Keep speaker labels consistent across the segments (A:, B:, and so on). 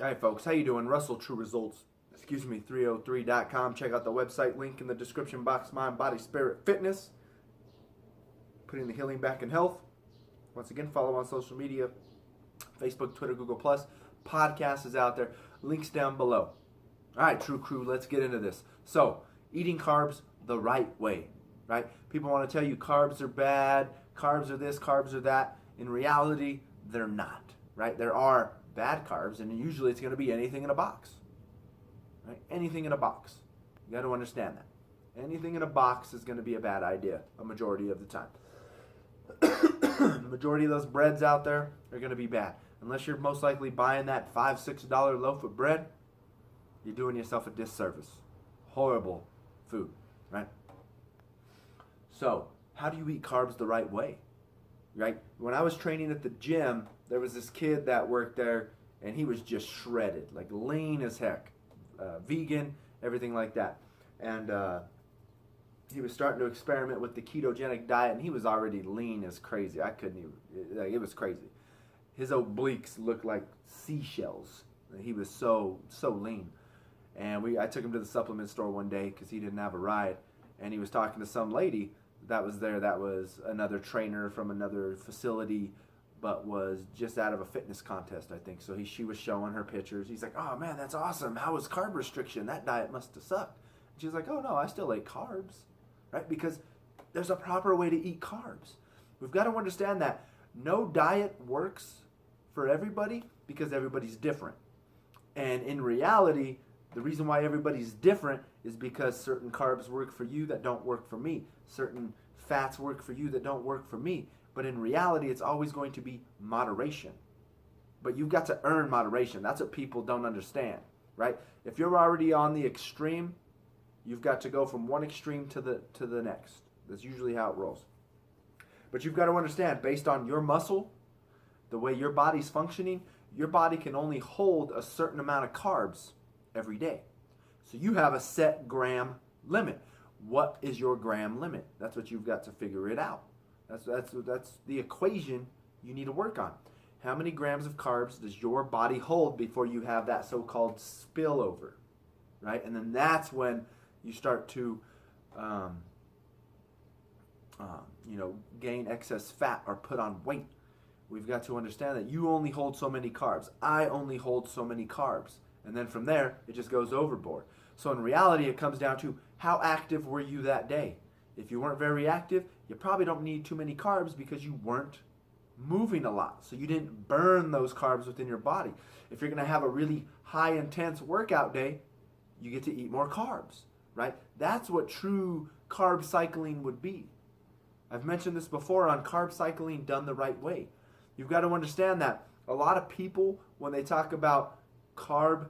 A: All right, folks, how you doing? Russell, True Results, 303.com. Check out the website, link in the description box. Mind, Body, Spirit, Fitness. Putting the healing back in health. Once again, follow on social media, Facebook, Twitter, Google+. Podcast is out there. Links down below. All right, True Crew, let's get into this. So, eating carbs the right way, right? People want to tell you carbs are bad, carbs are this, carbs are that. In reality, they're not, right? There are bad carbs, and usually it's going to be anything in a box, right? Anything in a box. You got to understand that. Anything in a box is going to be a bad idea a majority of the time. The majority of those breads out there are going to be bad. Unless you're most likely buying that $5, $6 loaf of bread, you're doing yourself a disservice. Horrible food, right? So, how do you eat carbs the right way? Right? When I was training at the gym, there was this kid that worked there, and he was just shredded, like lean as heck, vegan, everything like that. And he was starting to experiment with the ketogenic diet, and he was already lean as crazy. I couldn't even, like, it was crazy. His obliques looked like seashells. He was so lean. And I took him to the supplement store one day because he didn't have a ride, and he was talking to some lady that was there that was another trainer from another facility, but was just out of a fitness contest, I think. So she was showing her pictures. He's like, "Oh man, that's awesome. How was carb restriction? That diet must have sucked." And she's like, "Oh no, I still ate carbs," right? Because there's a proper way to eat carbs. We've got to understand that no diet works for everybody because everybody's different. And in reality, the reason why everybody's different is because certain carbs work for you that don't work for me. Certain fats work for you that don't work for me. But in reality, it's always going to be moderation. But you've got to earn moderation. That's what people don't understand, right? If you're already on the extreme, you've got to go from one extreme to the next. That's usually how it rolls. But you've got to understand, based on your muscle, the way your body's functioning, your body can only hold a certain amount of carbs every day. So you have a set gram limit. What is your gram limit? That's what you've got to figure it out. That's the equation you need to work on. How many grams of carbs does your body hold before you have that so-called spillover, right? And then that's when you start to gain excess fat or put on weight. We've got to understand that you only hold so many carbs. I only hold so many carbs. And then from there, it just goes overboard. So in reality, it comes down to how active were you that day? If you weren't very active, you probably don't need too many carbs because you weren't moving a lot. So you didn't burn those carbs within your body. If you're going to have a really high intense workout day, you get to eat more carbs, right? That's what true carb cycling would be. I've mentioned this before on carb cycling done the right way. You've got to understand that a lot of people, when they talk about carb,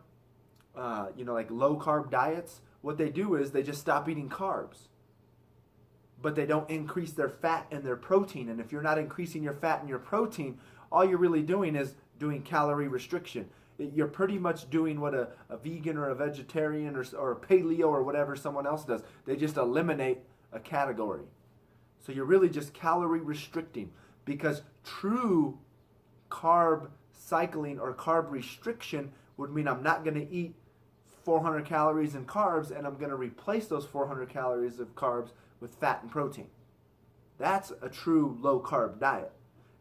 A: like low carb diets, what they do is they just stop eating carbs. But they don't increase their fat and their protein. And if you're not increasing your fat and your protein, all you're really doing is doing calorie restriction. You're pretty much doing what a vegan or a vegetarian or a paleo or whatever someone else does. They just eliminate a category. So you're really just calorie restricting, because true carb cycling or carb restriction would mean I'm not going to eat 400 calories in carbs, and I'm going to replace those 400 calories of carbs with fat and protein. That's a true low carb diet.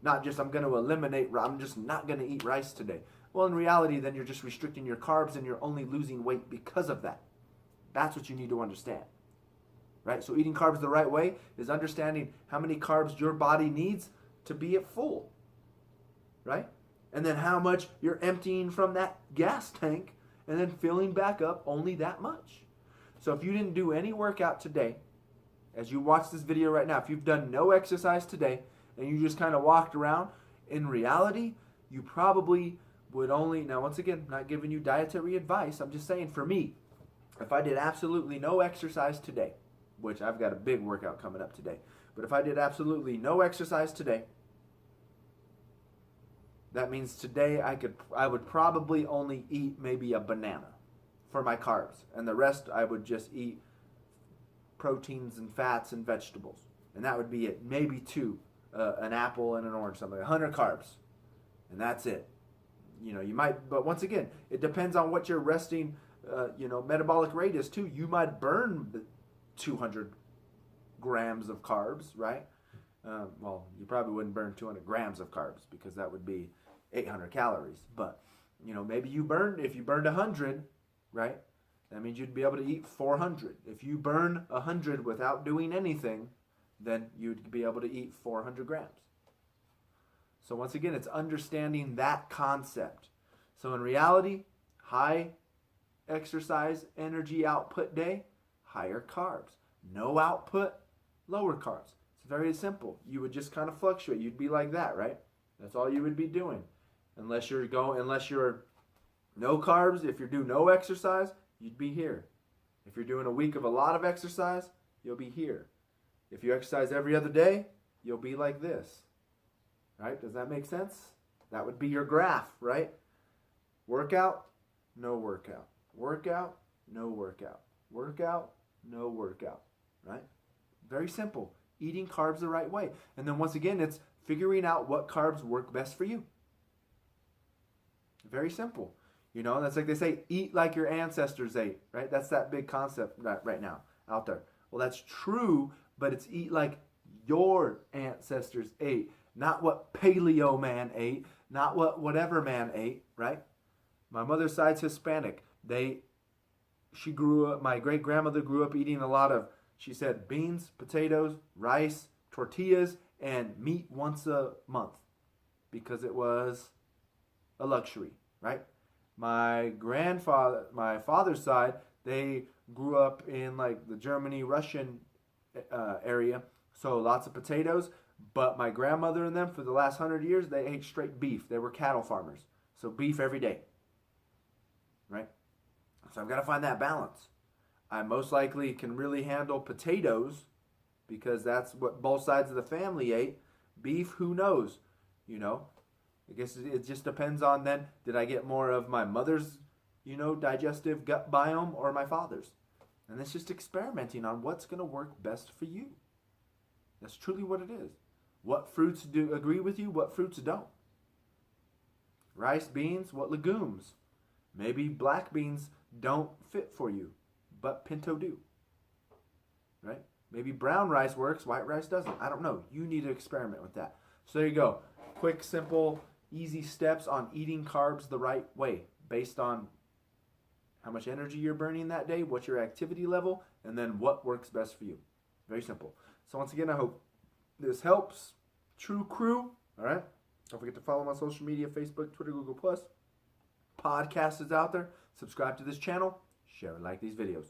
A: Not just I'm going to eliminate, I'm just not going to eat rice today. Well, in reality, then you're just restricting your carbs and you're only losing weight because of that. That's what you need to understand. Right? So eating carbs the right way is understanding how many carbs your body needs to be at full. Right? And then how much you're emptying from that gas tank and then filling back up only that much. So if you didn't do any workout today, as you watch this video right now, if you've done no exercise today and you just kind of walked around, in reality, you probably would only, now once again, I'm not giving you dietary advice, I'm just saying for me, if I did absolutely no exercise today, which I've got a big workout coming up today, but if I did absolutely no exercise today, that means today I would probably only eat maybe a banana for my carbs, and the rest I would just eat proteins and fats and vegetables, and that would be it. Maybe two, an apple and an orange, something, 100 carbs, and that's it. You might, but once again, it depends on what your resting, metabolic rate is too. You might burn the 200 grams of carbs, right? Well, you probably wouldn't burn 200 grams of carbs because that would be 800 calories. But, maybe if you burned 100, right? That means you'd be able to eat 400. If you burn 100 without doing anything, then you'd be able to eat 400 grams. So once again, it's understanding that concept. So in reality, high exercise energy output day, higher carbs. No output, lower carbs. It's very simple. You would just kind of fluctuate. You'd be like that, right? That's all you would be doing. Unless you're no carbs, if you do no exercise, you'd be here. If you're doing a week of a lot of exercise, you'll be here. If you exercise every other day, you'll be like this. Right? Does that make sense? That would be your graph, right? Workout, no workout. Workout, no workout. Workout, no workout. Right? Very simple. Eating carbs the right way. And then once again, it's figuring out what carbs work best for you. Very simple. That's like they say, eat like your ancestors ate, right? That's that big concept right now out there. Well, that's true, but it's eat like your ancestors ate, not what paleo man ate, not what whatever man ate, right? My mother's side's Hispanic. My great grandmother grew up eating a lot of, she said, beans, potatoes, rice, tortillas, and meat once a month because it was a luxury, right? My father's side, they grew up in like the Germany, Russian area, so lots of potatoes. But my grandmother and them, for the last 100 years, they ate straight beef. They were cattle farmers, so beef every day, right? So I've got to find that balance. I most likely can really handle potatoes because that's what both sides of the family ate. Beef, who knows? I guess it just depends on then, did I get more of my mother's, digestive gut biome or my father's? And it's just experimenting on what's going to work best for you. That's truly what it is. What fruits do agree with you, what fruits don't. Rice, beans, what legumes? Maybe black beans don't fit for you, but pinto do. Right? Maybe brown rice works, white rice doesn't. I don't know. You need to experiment with that. So there you go. Quick, simple, easy steps on eating carbs the right way based on how much energy you're burning that day, what's your activity level, and then what works best for you. Very simple. So once again, I hope this helps. True Crew, all right? Don't forget to follow my social media, Facebook, Twitter, Google+. Podcast is out there. Subscribe to this channel. Share and like these videos.